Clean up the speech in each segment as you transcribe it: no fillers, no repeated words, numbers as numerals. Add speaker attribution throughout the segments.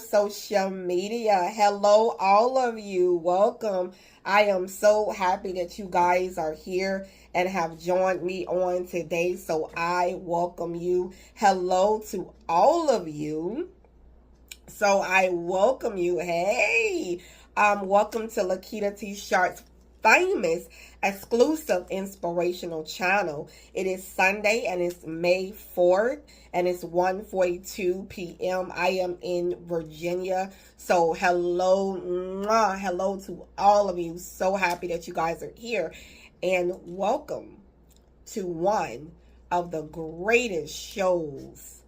Speaker 1: social media. Hello, all of you. Welcome. I am so happy that you guys are here and have joined me on today. So I welcome you. Hello to all of you. So I welcome you. Hey, welcome to Lakitatsharpe's famous exclusive inspirational channel. It is Sunday and it's May 4th and it's 1:42 p.m. I am in Virginia. So hello, hello to all of you. So happy that you guys are here and welcome to one of the greatest shows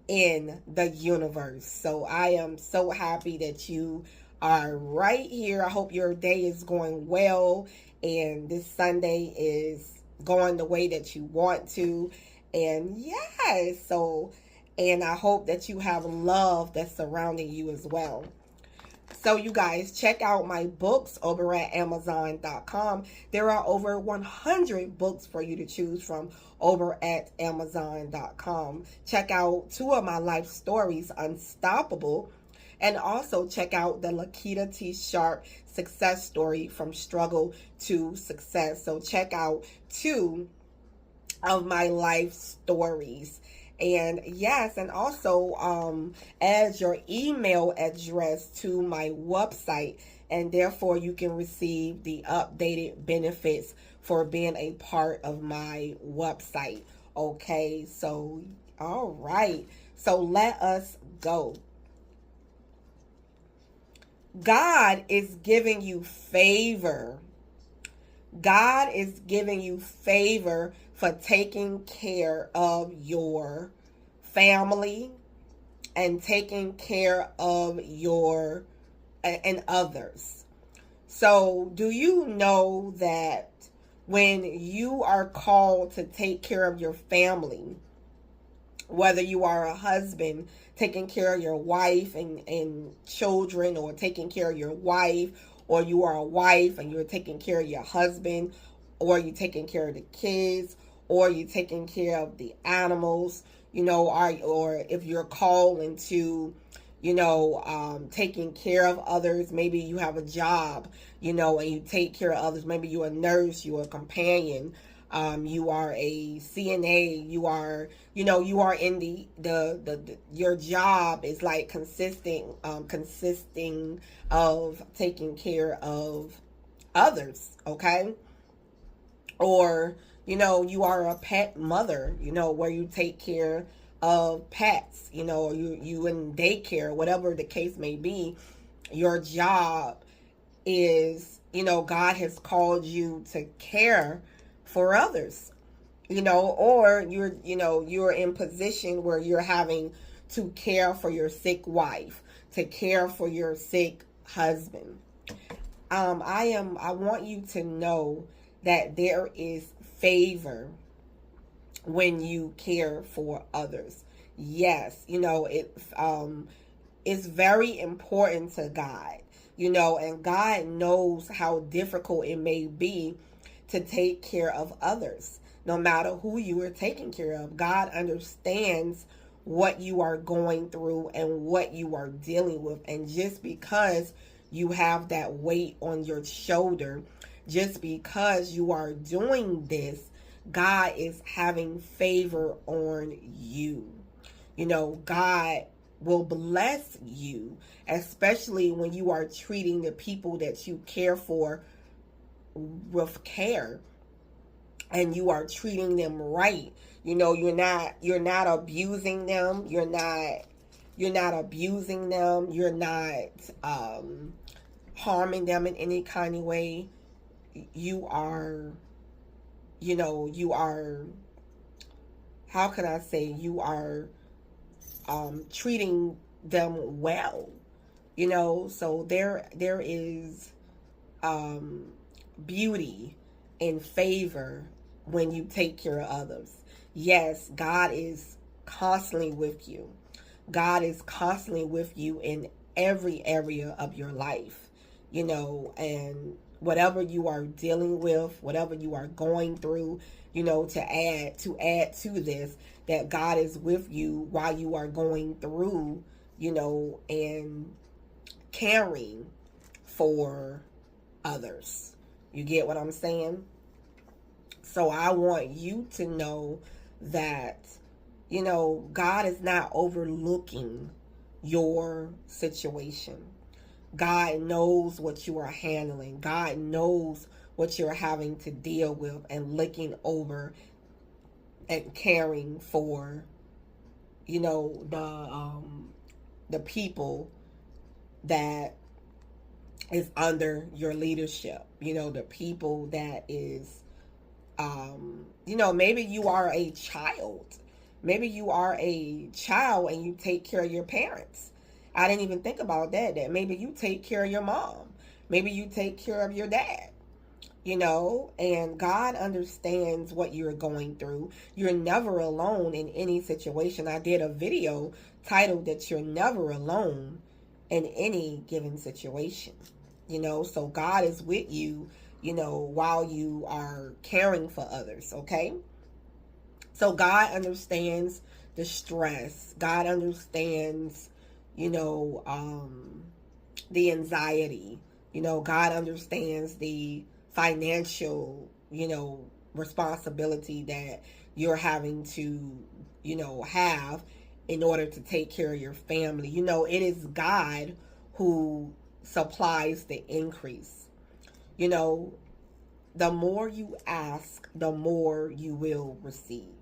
Speaker 1: in the universe. So I am so happy that you are right here. I hope your day is going well and this Sunday is going the way that you want to. And yes, and I hope that you have love that's surrounding you as well. So you guys, check out my books over at Amazon.com. There are over 100 books for you to choose from over at Amazon.com. Check out 2 of my life stories, Unstoppable, and also check out the Lakitatsharpe success story, From Struggle to Success. So check out 2 of my life stories. And yes, and also add your email address to my website, and therefore you can receive the updated benefits for being a part of my website. Okay, so all right, so let us go. God is giving you favor. God is giving you favor for taking care of your family and taking care of your and others. So do you know that when you are called to take care of your family, whether you are a husband taking care of your wife and children, or taking care of your wife, or you are a wife and you're taking care of your husband, or you're taking care of the kids, or you're taking care of the animals, or if you're called into, taking care of others. Maybe you have a job, and you take care of others. Maybe you're a nurse, you're a companion, you are a CNA, you are in the your job is like consisting of taking care of others, okay? Or you are a pet mother, where you take care of pets, or you in daycare, whatever the case may be. Your job is, God has called you to care for others, or you're in position where you're having to care for your sick wife, to care for your sick husband. I want you to know that there is favor when you care for others. Yes, it's very important to God, and God knows how difficult it may be to take care of others, no matter who you are taking care of. God understands what you are going through and what you are dealing with. And just because you have that weight on your shoulder, just because you are doing this, God is having favor on you. God will bless you, especially when you are treating the people that you care for with care, and you are treating them right. You're not abusing them. You're not abusing them. You're not harming them in any kind of way. You are, how can I say, you are treating them well. So there is beauty and favor when you take care of others. Yes, God is constantly with you. God is constantly with you in every area of your life, and whatever you are dealing with, whatever you are going through, to add to this, that God is with you while you are going through and caring for others. You get what I'm saying? So I want you to know that, God is not overlooking your situation. God knows what you are handling. God knows what you're having to deal with and looking over and caring for, the people that is under your leadership. The people that is, maybe you are a child. Maybe you are a child and you take care of your parents. I didn't even think about that maybe you take care of your mom. Maybe you take care of your dad. And God understands what you're going through. You're never alone in any situation. I did a video titled that you're never alone in any given situation. So God is with you, while you are caring for others, okay? So God understands the stress. God understands, the anxiety. God understands the financial, responsibility that you're having to, have in order to take care of your family. It is God who supplies the increase. The more you ask, the more you will receive.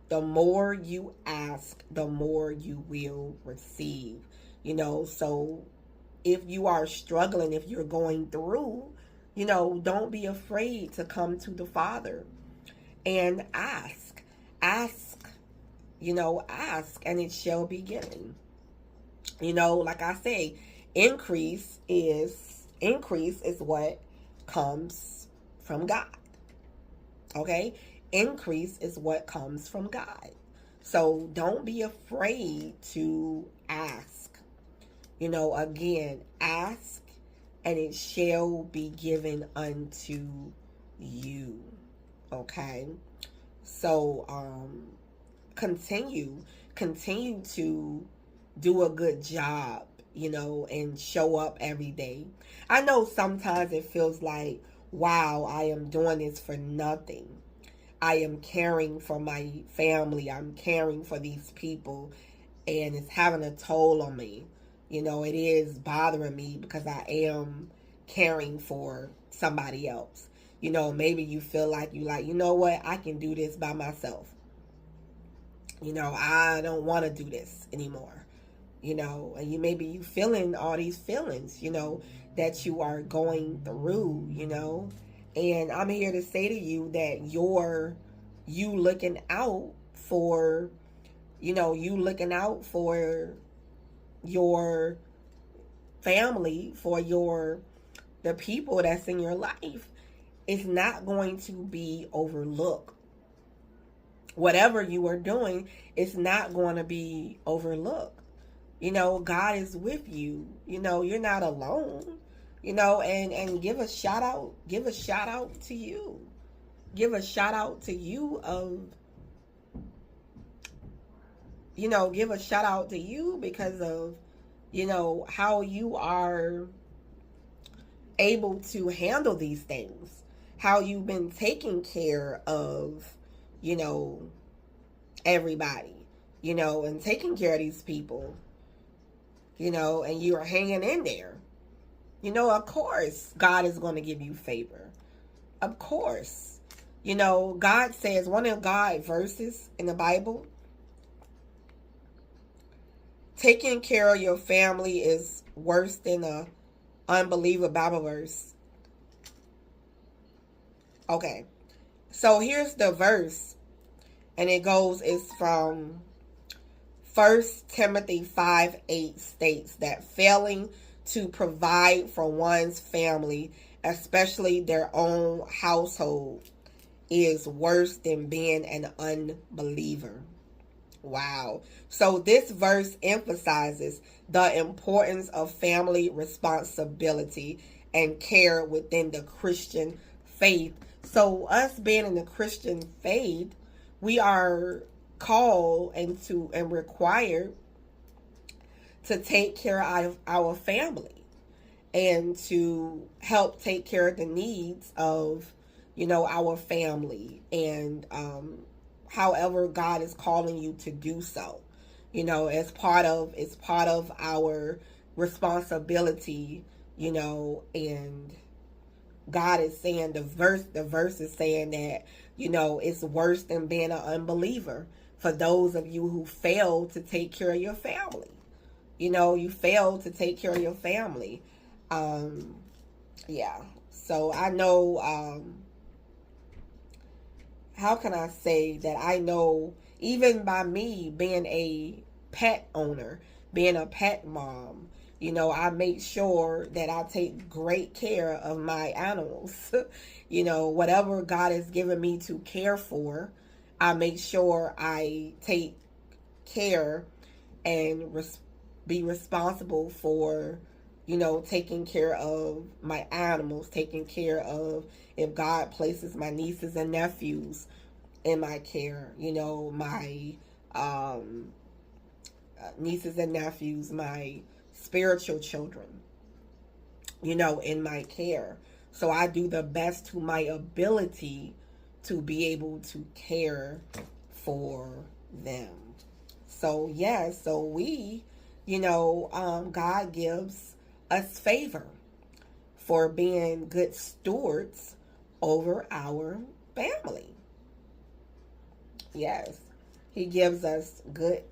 Speaker 1: The more you ask, the more you will receive. So if you are struggling, if you're going through, don't be afraid to come to the Father and ask. Ask, ask, and it shall be given. Like I say, increase is what comes from God. Okay? Increase is what comes from God. So don't be afraid to ask. Again, ask and it shall be given unto you. Okay? So continue to do a good job, and show up every day. I know sometimes it feels like, wow, I am doing this for nothing. I am caring for my family. I'm caring for these people, and it's having a toll on me. It is bothering me because I am caring for somebody else. Maybe you feel like you know what, I can do this by myself. I don't want to do this anymore. And you feeling all these feelings, that you are going through, and I'm here to say to you that you looking out for, you looking out for your family, for the people that's in your life, is not going to be overlooked. Whatever you are doing is not going to be overlooked. God is with you. You're not alone. And give a shout out to you. Give a shout out to you give a shout out to you because of, how you are able to handle these things. How you've been taking care of, everybody, and taking care of these people. And you are hanging in there. Of course, God is going to give you favor. Of course. God says, one of God's verses in the Bible, taking care of your family is worse than a unbeliever Bible verse. Okay. So here's the verse. And it's from 1 Timothy 5:8 states that failing to provide for one's family, especially their own household, is worse than being an unbeliever. Wow. So this verse emphasizes the importance of family responsibility and care within the Christian faith. So us being in the Christian faith, we are called and required to take care of our family and to help take care of the needs of, our family, and however God is calling you to do so. It's part of our responsibility, and God is saying, the verse is saying that, it's worse than being an unbeliever for those of you who fail to take care of your family. You fail to take care of your family. Yeah. So I know, how can I say that I know, even by me being a pet owner, being a pet mom, I make sure that I take great care of my animals. Whatever God has given me to care for, I make sure I take care and be responsible for, taking care of my animals, taking care of, if God places my nieces and nephews in my care, my nieces and nephews, my spiritual children, in my care. So I do the best to my ability to be able to care for them. So yeah, so we, God gives us favor for being good stewards over our family. Yes. He gives us good,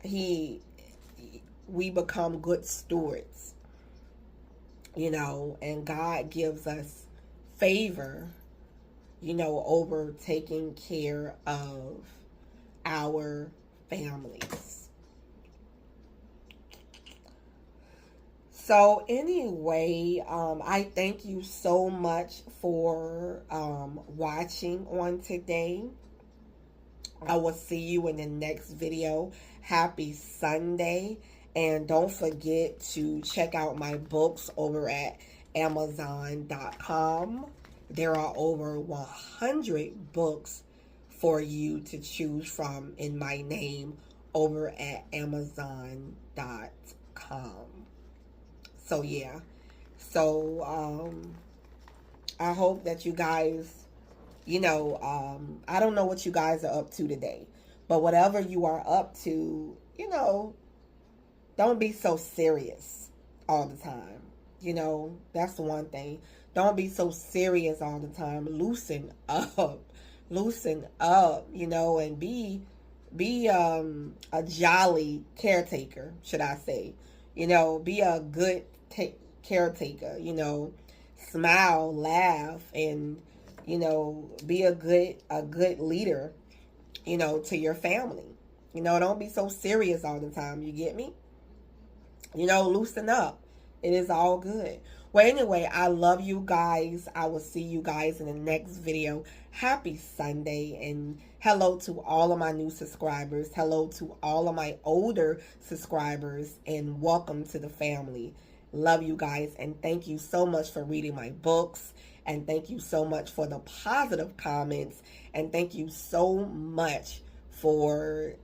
Speaker 1: he we become good stewards, and God gives us favor, over taking care of our families. So anyway, I thank you so much for watching on today. I will see you in the next video. Happy Sunday. And don't forget to check out my books over at Amazon.com. There are over 100 books for you to choose from in my name over at Amazon.com. So yeah. So I hope that you guys, I don't know what you guys are up to today, but whatever you are up to, don't be so serious all the time. That's the one thing. Don't be so serious all the time. Loosen up. Loosen up, and be a jolly caretaker, should I say. Be a good caretaker, smile, laugh, and be a good leader, to your family. Don't be so serious all the time. You get me? Loosen up. It is all good. Well, anyway, I love you guys. I will see you guys in the next video. Happy Sunday, and hello to all of my new subscribers. Hello to all of my older subscribers, and welcome to the family. Love you guys, and thank you so much for reading my books, and thank you so much for the positive comments, and thank you so much for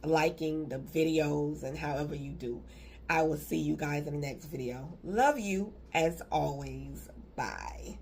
Speaker 1: liking the videos and however you do. I will see you guys in the next video. Love you as always. Bye.